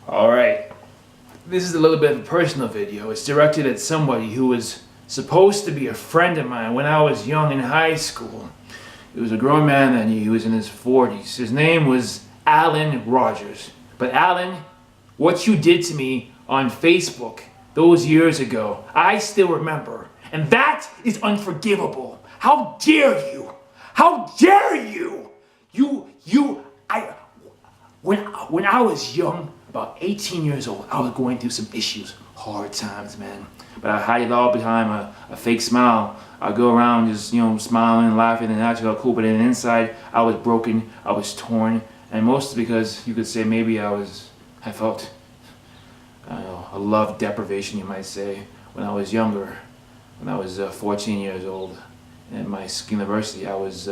Alright, this is a little bit of a personal video. It's directed at somebody who was supposed to be a friend of mine when I was young in high school. He was a grown man and he was in his 40s. His name was Alan Rodgers. But Alan, what you did to me on Facebook those years ago, I still remember. And that is unforgivable. How dare you? How dare you? When I was young, about 18 years old, I was going through some issues, hard times, man. But I hide it all behind a fake smile. I go around just, smiling and laughing and acting all cool, but then inside, I was broken, I was torn, and mostly because you could say maybe I felt, I don't know, a love deprivation, you might say, when I was younger. When I was 14 years old, at my university, I was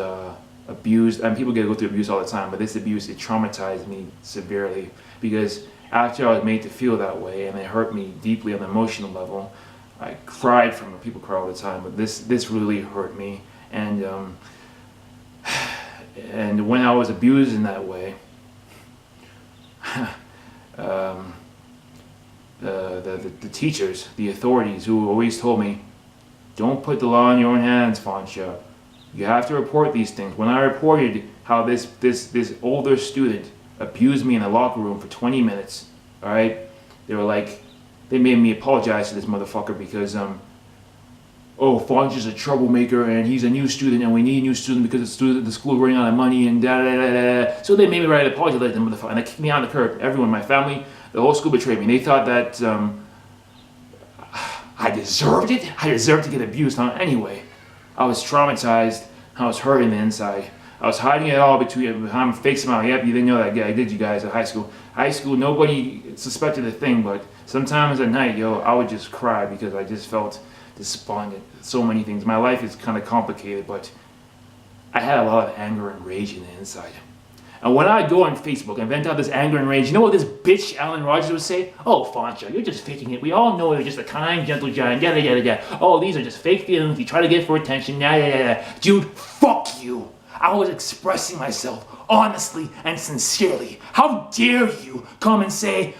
abused. I mean, people get to go through abuse all the time, but this abuse, it traumatized me severely because after I was made to feel that way, and it hurt me deeply on the emotional level. I cried from it. People cry all the time, but this really hurt me. And and when I was abused in that way, the teachers, the authorities, who always told me, "Don't put the law in your own hands, Fansha. You have to report these things." When I reported how this older student abused me in the locker room for 20 minutes, all right, they made me apologize to this motherfucker because Fansha's a troublemaker and he's a new student and we need a new student because the school running out of money and da da da da. So they made me write an apology letter to the motherfucker and they kicked me out of the curb. Everyone, my family, the whole school betrayed me. They thought that I deserved it. I deserved to get abused. Anyway, I was traumatized. I was hurting the inside. I was hiding it all behind a fake smile. Yep, you didn't know that. I did, you guys, at high school. High school, nobody suspected a thing, but sometimes at night, I would just cry because I just felt despondent. So many things. My life is kind of complicated, but I had a lot of anger and rage in the inside. And when I go on Facebook and vent out this anger and rage, you know what this bitch Alan Rodgers would say? "Oh, Fansha, you're just faking it. We all know you're just a kind, gentle giant, yada, yada, yada. Oh, these are just fake feelings you try to get for attention, yada, yada, yada." Dude, fuck you. I was expressing myself honestly and sincerely. How dare you come and say,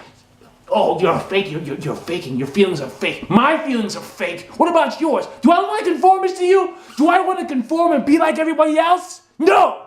"Oh, you're fake, you're faking, your feelings are fake." My feelings are fake. What about yours? Do I want to conform to you? Do I want to conform and be like everybody else? No!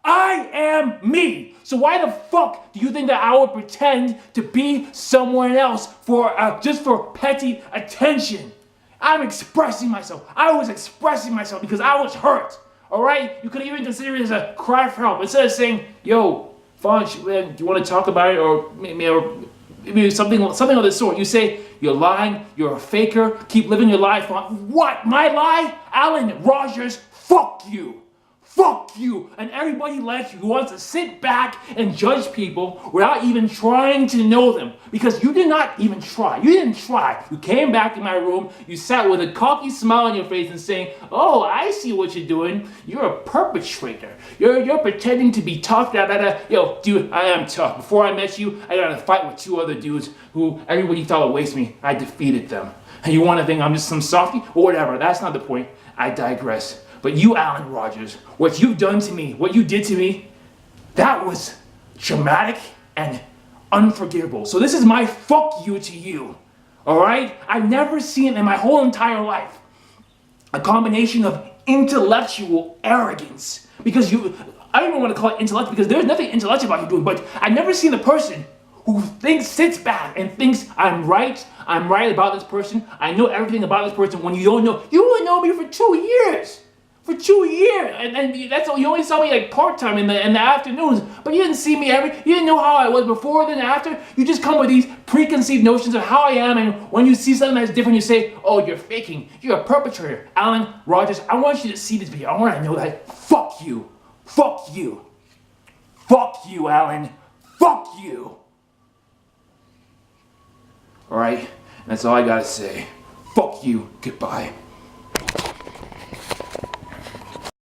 I am me. So why the fuck do you think that I would pretend to be someone else for just for petty attention? I'm expressing myself. I was expressing myself because I was hurt. All right? You could even consider it as a cry for help instead of saying, "Yo, Fonch, do you want to talk about it?" Or maybe something of this sort. You say, "You're lying. You're a faker. Keep living your life." What? My lie? Alan Rodgers, fuck you. Fuck you and everybody like you who wants to sit back and judge people without even trying to know them. Because you did not even try. You didn't try. You came back to my room, you sat with a cocky smile on your face and saying, "Oh, I see what you're doing. You're a perpetrator. You're pretending to be tough, da da da." Yo, dude, I am tough. Before I met you, I got in a fight with 2 other dudes who everybody thought would waste me. I defeated them. And you want to think I'm just some softie? Or whatever. That's not the point. I digress. But you, Alan Rodgers, what you've done to me, what you did to me, that was traumatic and unforgivable. So this is my fuck you to you, all right? I've never seen in my whole entire life a combination of intellectual arrogance. Because I don't even want to call it intellect because there's nothing intellectual about you doing, but I've never seen a person who sits back and thinks, I'm right about this person, I know everything about this person, when you don't know. You only know me for 2 years. For 2 years, and that's all. You only saw me like part-time in the afternoons, but you didn't see me you didn't know how I was before, then after. You just come with these preconceived notions of how I am, and when you see something that's different, you say, "Oh, you're faking, you're a perpetrator." Alan Rodgers, I want you to see this video. I want to know that. Fuck you. Fuck you. Fuck you, Alan. Fuck you. Alright, that's all I gotta say. Fuck you. Goodbye.